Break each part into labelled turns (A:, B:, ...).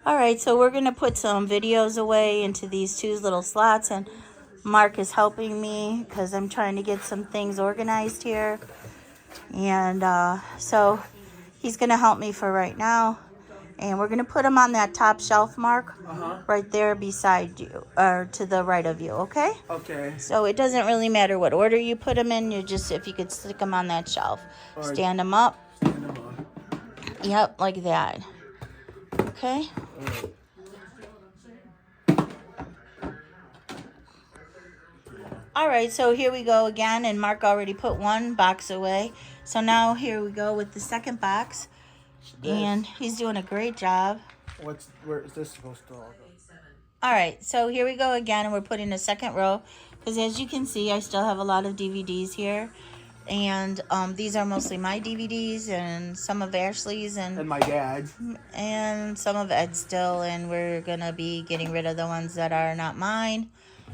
A: All right, so we're going to put some videos away into these two little slots, and Mark is helping me because I'm trying to get some things organized here. And so he's going to help me for right now. And we're going to put them on that top shelf, Mark, right there beside you, or to the right of you, okay?
B: Okay.
A: So it doesn't really matter what order you put them in. You just, if you could stick them on that shelf.
B: Right.
A: Stand them up.
B: Stand them up.
A: Yep, like that. Okay?
B: Right.
A: All right, so here we go again, and Mark already put one box away. So now here we go with the second box, and he's doing a great job.
B: Where is this supposed to all go?
A: All right, so here we go again, and we're putting a second row, because as you can see, I still have a lot of DVDs here. And these are mostly my DVDs and some of Ashley's and
B: my dad's.
A: And some of Ed's still. And we're going to be getting rid of the ones that are not mine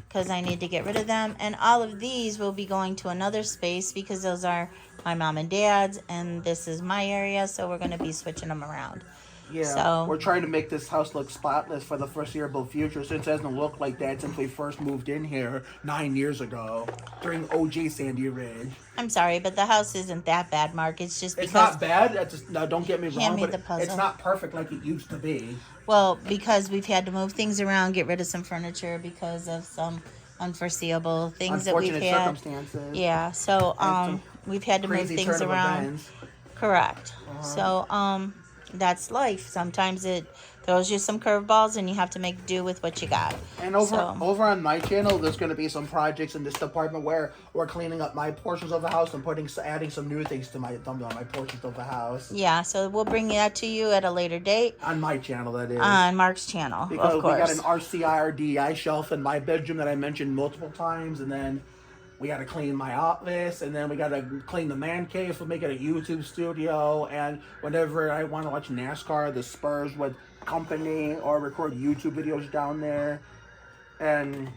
A: because I need to get rid of them. And all of these will be going to another space because those are my mom and dad's. And this is my area, so we're going to be switching them around.
B: Yeah,
A: so,
B: we're trying to make this house look spotless for the foreseeable future since it hasn't looked like that since we first moved in here 9 years ago during OJ Sandy Ridge.
A: I'm sorry, but the house isn't that bad, Mark. It's just because...
B: It's not bad. No, don't get me wrong, but
A: the
B: it's not perfect like it used to be.
A: Well, because we've had to move things around, get rid of some furniture because of some unforeseeable things that we've had.
B: Circumstances.
A: Yeah, so we've had to move things around. Correct. So that's life. Sometimes it throws you some curveballs, and you have to make do with what you got.
B: And over on my channel, there's going to be some projects in this department where we're cleaning up my portions of the house and adding some new things to my portions of the house.
A: Yeah, so we'll bring that to you at a later date.
B: On my channel, that is.
A: On Mark's channel,
B: because
A: of course.
B: we got an RCI shelf in my bedroom that I mentioned multiple times, and then we got to clean my office, and then we got to clean the man cave for making a YouTube studio. And whenever I want to watch NASCAR, the Spurs with company, or record YouTube videos down there. And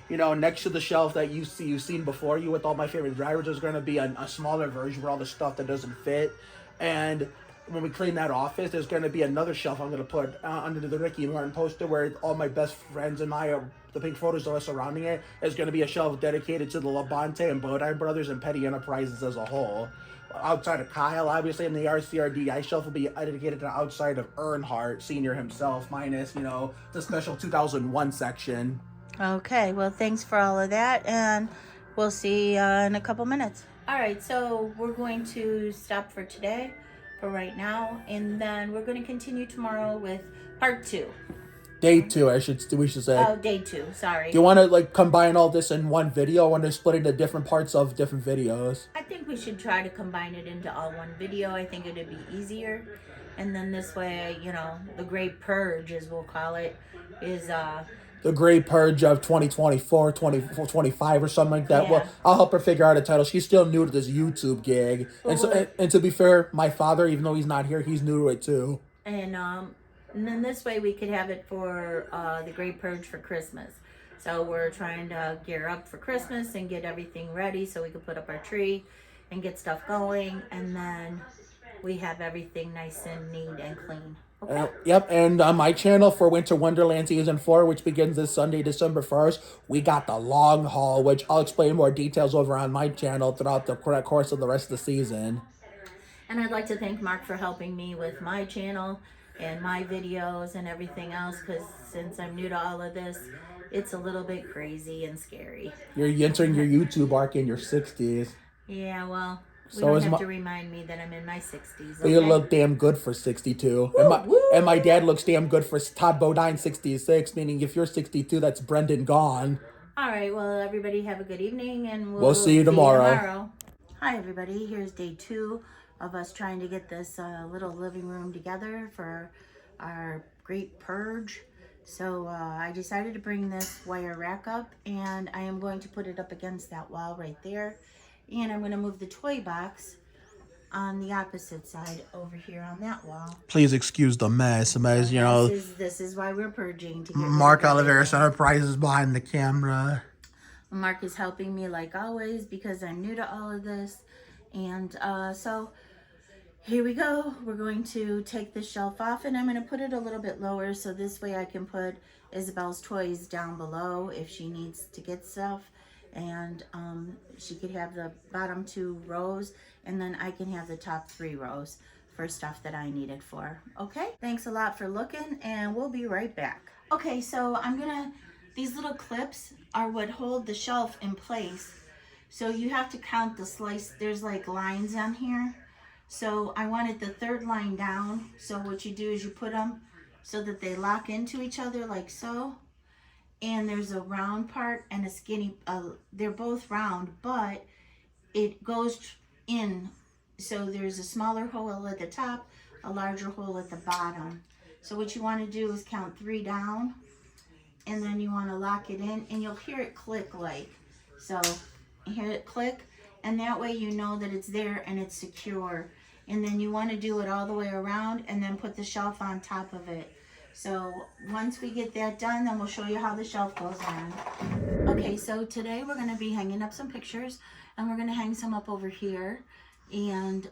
B: you know, next to the shelf that you've seen before you with all my favorite drivers, there's going to be a smaller version where all the stuff that doesn't fit. And when we clean that office, there's going to be another shelf I'm going to put under the Ricky Martin poster where all my best friends and the pink photos of us surrounding it is going to be a shelf dedicated to the Labonte and Bodine brothers and Petty Enterprises as a whole. Outside of Kyle, obviously, and the RCRDI shelf will be dedicated to outside of Earnhardt Sr. himself, minus, the special 2001 section.
A: Okay, well, thanks for all of that, and we'll see in a couple minutes. All right, so we're going to stop for today, for right now, and then we're going to continue tomorrow with part 2.
B: Day 2, we should say.
A: Oh, day 2, sorry.
B: Do you want to combine all this in one video, or want to split into different parts of different videos?
A: I think we should try to combine it into all one video. I think it'd be easier. And then this way, the Great Purge, as we'll call it, is...
B: The Great Purge of 2024, 2025 or something like that. Yeah. Well, I'll help her figure out a title. She's still new to this YouTube gig. And to be fair, my father, even though he's not here, he's new to it too.
A: And then this way we could have it for the Great Purge for Christmas. So we're trying to gear up for Christmas and get everything ready so we can put up our tree and get stuff going. And then we have everything nice and neat and clean. Okay.
B: Yep, and on my channel for Winter Wonderland Season 4, which begins this Sunday, December 1st, we got the long haul, which I'll explain more details over on my channel throughout the course of the rest of the season.
A: And I'd like to thank Mark for helping me with my channel and my videos and everything else, because since I'm new to all of this, it's a little bit crazy and scary.
B: You're entering your YouTube arc in your 60s.
A: Yeah, well... You don't have to remind me that I'm in my 60s. Okay?
B: You look damn good for 62. And my dad looks damn good for Todd Bodine 66, meaning if you're 62, that's Brendan gone.
A: All right, well, everybody have a good evening, and
B: we'll see you tomorrow.
A: Hi, everybody. Here's day 2 of us trying to get this little living room together for our Great Purge. So I decided to bring this wire rack up, and I am going to put it up against that wall right there. And I'm going to move the toy box on the opposite side over here on that wall.
B: Please excuse the mess.
A: This is why we're purging. To get
B: Mark Oliveris Enterprises behind the camera.
A: Mark is helping me like always because I'm new to all of this. And so Here we go. We're going to take this shelf off, and I'm going to put it a little bit lower so this way I can put Isabel's toys down below if she needs to get stuff. And she could have the bottom 2 rows, and then I can have the top 3 rows for stuff that I need it for. Okay, thanks a lot for looking, and we'll be right back. Okay, so these little clips are what hold the shelf in place. So you have to count the slice. There's like lines on here. So I wanted the 3rd line down. So what you do is you put them so that they lock into each other like so. And there's a round part and a skinny, they're both round, but it goes in. So there's a smaller hole at the top, a larger hole at the bottom. So what you want to do is count 3 down, and then you want to lock it in, and you'll hear it click like so. You hear it click, and that way you know that it's there and it's secure. And then you want to do it all the way around and then put the shelf on top of it. So once we get that done, then we'll show you how the shelf goes on. Okay, so today we're going to be hanging up some pictures, and we're going to hang some up over here. And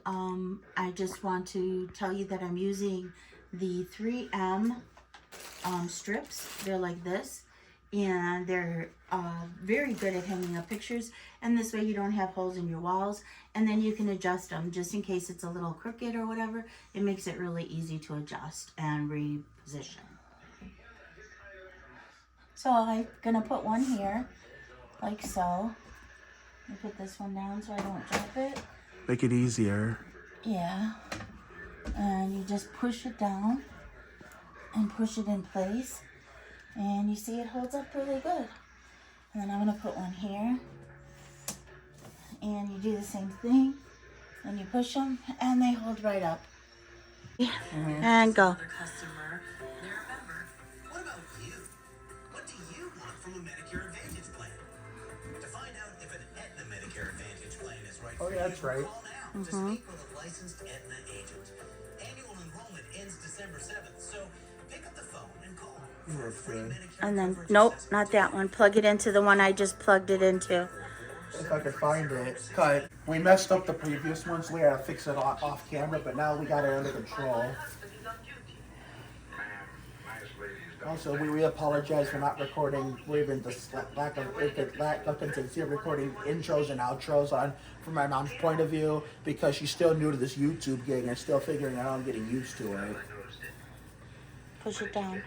A: I just want to tell you that I'm using the 3M strips. They're like this, and they're very good at hanging up pictures, and this way you don't have holes in your walls, and then you can adjust them just in case it's a little crooked or whatever. It makes it really easy to adjust and reposition. So I'm gonna put one here like so. I put this one down so I don't drop it.
B: Make it easier.
A: Yeah, and you just push it down and push it in place, and you see it holds up really good. And then I'm going to put one here, and you do the same thing, and you push them, and they hold right up. And go.
C: Customer, they're a member. What about you? What do you want from a Medicare Advantage plan? To find out if an Aetna Medicare Advantage plan is right for you,
B: That's right.
C: call now to speak with a licensed Aetna agent. Annual enrollment ends December 7th, so pick up the phone and call for a free Medicare
A: And then,
C: coverage
A: nope,
C: assessment.
A: not that one. Plug it into the one I just plugged it into.
B: If I could find it. Cut. We messed up the previous one, so we had to fix it off camera, but now we got it under control. Also, we apologize for not recording, even the lack of consistency of recording intros and outros on from my mom's point of view, because she's still new to this YouTube gig and still figuring out and getting used to it.
A: Push it down.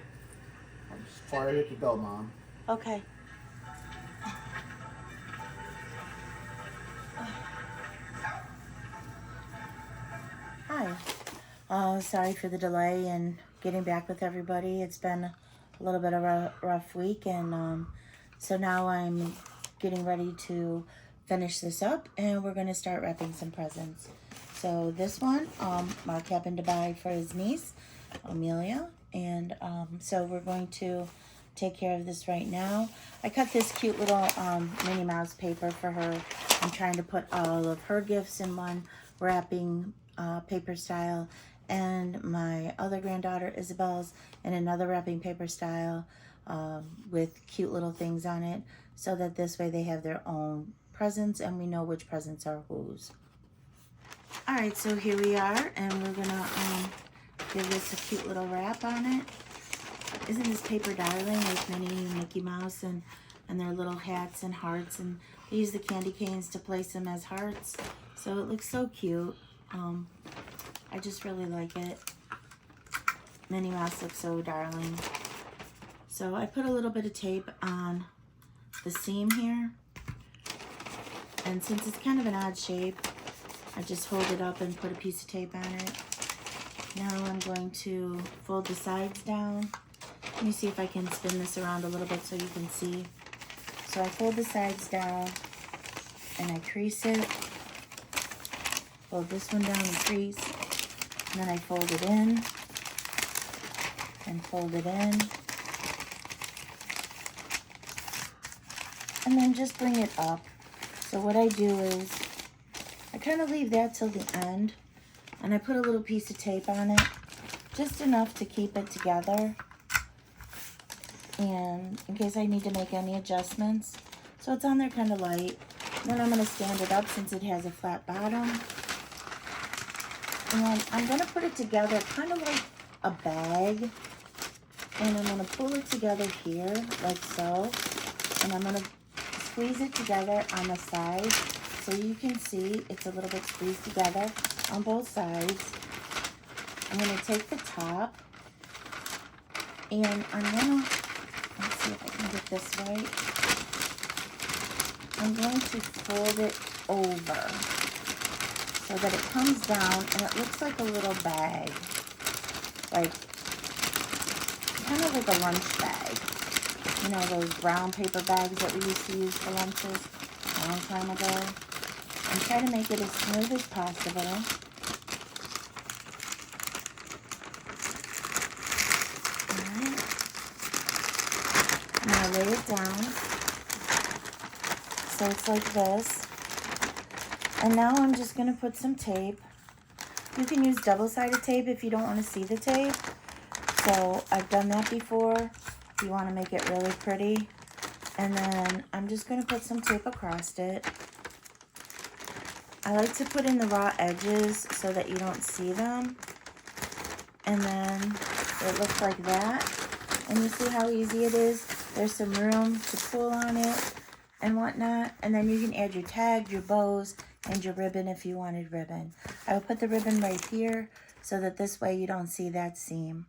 B: As far as it can go, Mom.
A: Okay. Hi. Sorry for the delay and getting back with everybody. It's been a little bit of a rough week, and so now I'm getting ready to finish this up, and we're going to start wrapping some presents. So this one, Mark happened to buy for his niece, Amelia, and so we're going to take care of this right now. I cut this cute little Minnie Mouse paper for her. I'm trying to put all of her gifts in one wrapping paper style, and my other granddaughter Isabel's in another wrapping paper style with cute little things on it, so that this way they have their own presents and we know which presents are whose. All right, so here we are, and we're gonna give this a cute little wrap on it. Isn't this paper darling with Minnie and Mickey Mouse and their little hats and hearts, and they use the candy canes to place them as hearts, so it looks so cute. I just really like it. Minnie Mouse looks so darling. So I put a little bit of tape on the seam here, and since it's kind of an odd shape, I just fold it up and put a piece of tape on it. Now I'm going to fold the sides down. Let me see if I can spin this around a little bit so you can see. So I fold the sides down and I crease it. Fold this one down and crease. And then I fold it in and fold it in. And then just bring it up. So what I do is I kind of leave that till the end, and I put a little piece of tape on it, just enough to keep it together, and in case I need to make any adjustments. So it's on there kind of light. Then I'm going to stand it up since it has a flat bottom. And I'm going to put it together kind of like a bag. And I'm going to pull it together here, like so. And I'm going to squeeze it together on the sides. So you can see it's a little bit squeezed together on both sides. I'm going to take the top. And I'm going to, let's see if I can get this right. I'm going to fold it over so that it comes down and it looks like a little bag. Like, kind of like a lunch bag. You know, those brown paper bags that we used to use for lunches a long time ago. And try to make it as smooth as possible. Alright. Now lay it down. So it's like this. And now I'm just going to put some tape. You can use double-sided tape if you don't want to see the tape. So I've done that before if you want to make it really pretty. And then I'm just going to put some tape across it. I like to put in the raw edges so that you don't see them. And then it looks like that. And you see how easy it is? There's some room to pull on it and whatnot. And then you can add your tags, your bows, and your ribbon if you wanted ribbon. I will put the ribbon right here so that this way you don't see that seam.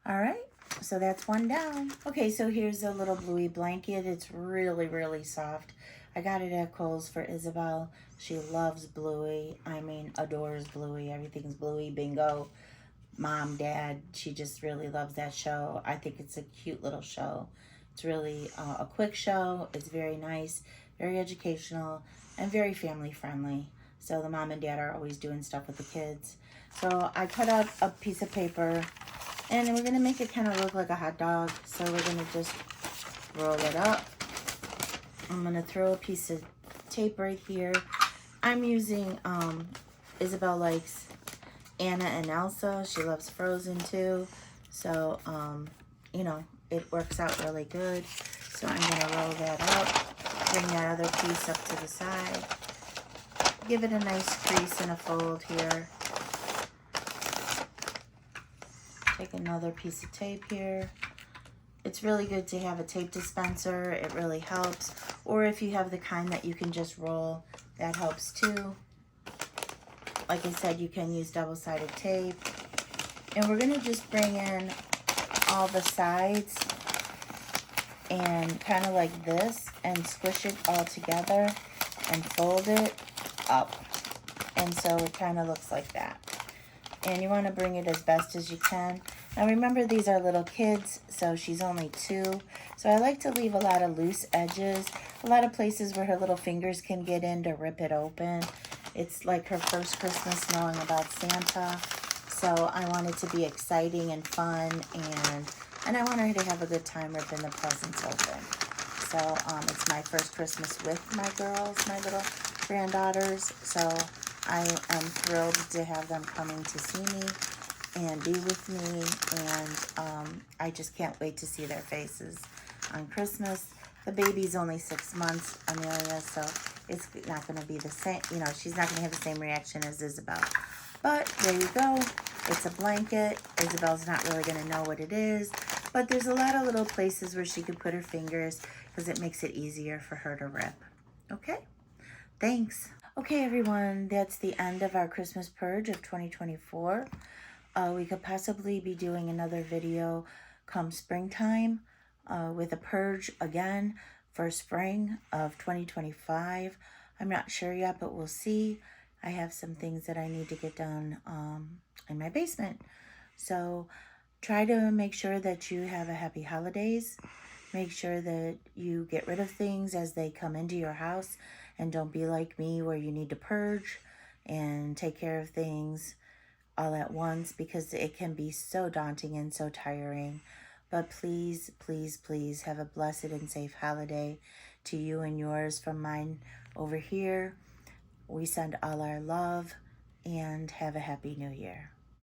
A: All right, so that's one down. Okay, so here's a little bluey blanket. It's really, really soft. I got it at Kohl's for Isabel. She loves Bluey. I mean, adores Bluey. Everything's Bluey, bingo. Mom, Dad, she just really loves that show. I think it's a cute little show. It's really a quick show. It's very nice, very educational, and very family friendly. So the mom and dad are always doing stuff with the kids. So I cut out a piece of paper, and we're going to make it kind of look like a hot dog. So we're going to just roll it up. I'm going to throw a piece of tape right here. I'm using, Isabel likes Anna and Elsa. She loves Frozen too. So, you know, it works out really good. So I'm going to roll that up. Bring that other piece up to the side. Give it a nice crease and a fold here. Take another piece of tape here. It's really good to have a tape dispenser. It really helps. Or if you have the kind that you can just roll, that helps too. Like I said, you can use double-sided tape. And we're going to just bring in all the sides and kind of like this and squish it all together and fold it up. And so it kind of looks like that. And you want to bring it as best as you can. Now remember, these are little kids, so she's only 2. So I like to leave a lot of loose edges, a lot of places where her little fingers can get in to rip it open. It's like her first Christmas knowing about Santa. So I want it to be exciting and fun, and I want her to have a good time ripping the presents open. So it's my first Christmas with my girls, my little granddaughters. So I am thrilled to have them coming to see me and be with me, and I just can't wait to see their faces on Christmas. The baby's only 6 months, Amelia, so it's not going to be the same, you know, she's not going to have the same reaction as Isabel. But there you go. It's a blanket. Isabel's not really going to know what it is, but there's a lot of little places where she could put her fingers because it makes it easier for her to rip. Okay? Thanks. Okay, everyone, that's the end of our Christmas Purge of 2024. We could possibly be doing another video come springtime with a Purge again for spring of 2025. I'm not sure yet, but we'll see. I have some things that I need to get done in my basement. So try to make sure that you have a happy holidays. Make sure that you get rid of things as they come into your house, and don't be like me where you need to purge and take care of things all at once, because it can be so daunting and so tiring. But please, please, please have a blessed and safe holiday to you and yours from mine over here. We send all our love and have a happy new year.